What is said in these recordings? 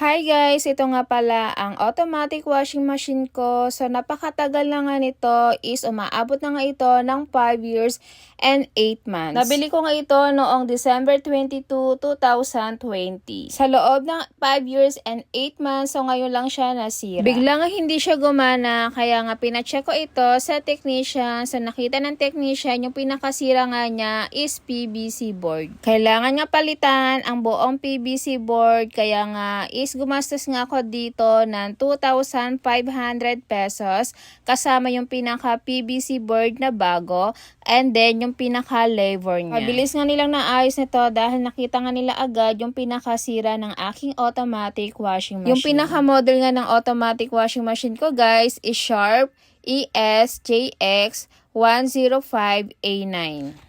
Hi guys! Ito nga pala ang automatic washing machine ko. So napakatagal na nga nito is umaabot na nga ito ng 5 years and 8 months. Nabili ko nga ito noong December 22, 2020. Sa loob ng 5 years and 8 months, so ngayon lang siya nasira. Bigla nga hindi siya gumana, kaya nga pinacheck ko ito sa technician. So nakita ng technician yung pinakasira nga niya is PVC board. Kailangan nga palitan ang buong PVC board, kaya nga is gumastos nga ako dito ng 2,500 pesos kasama yung pinaka PVC board na bago and then yung pinaka lever niya. Mabilis nga nilang naayos nito dahil nakita nga nila agad yung pinakasira ng aking automatic washing machine. Yung pinaka model nga ng automatic washing machine ko guys is Sharp ES-JX 105A9.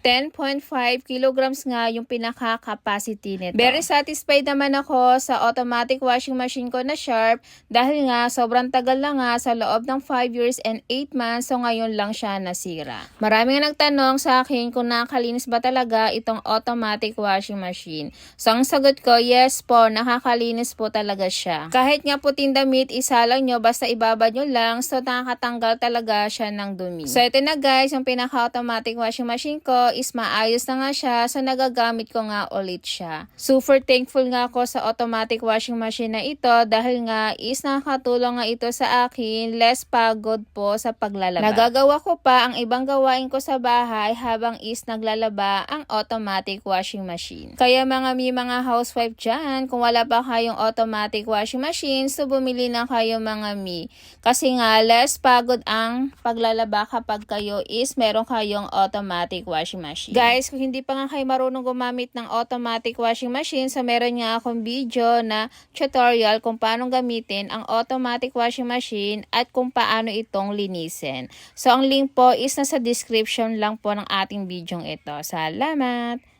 10.5 kilograms nga yung pinaka-capacity nito. Very satisfied naman ako sa automatic washing machine ko na Sharp dahil nga sobrang tagal na nga sa loob ng 5 years and 8 months, so ngayon lang siya nasira. Marami nga nagtanong sa akin kung nakakalinis ba talaga itong automatic washing machine. So ang sagot ko, yes po, nakakalinis po talaga siya. Kahit nga puting damit, isa lang nyo, basta ibabad nyo lang, so nakakatanggal talaga siya ng dumi. So ito na guys, yung pinaka-automatic washing machine ko is maayos na nga siya, so nagagamit ko nga ulit siya. Super thankful nga ako sa automatic washing machine na ito dahil nga is nakakatulong nga ito sa akin, less pagod po sa paglalaba. Nagagawa ko pa ang ibang gawain ko sa bahay habang is naglalaba ang automatic washing machine. Kaya mga housewife dyan, kung wala pa kayong automatic washing machine, so bumili na kayo mga kasi nga less pagod ang paglalaba kapag kayo is meron kayong automatic washing machine. Guys, kung hindi pa nga kayo marunong gumamit ng automatic washing machine, so meron nga akong video na tutorial kung paano gamitin ang automatic washing machine at kung paano itong linisin. So ang link po is nasa description lang po ng ating video ito. Salamat!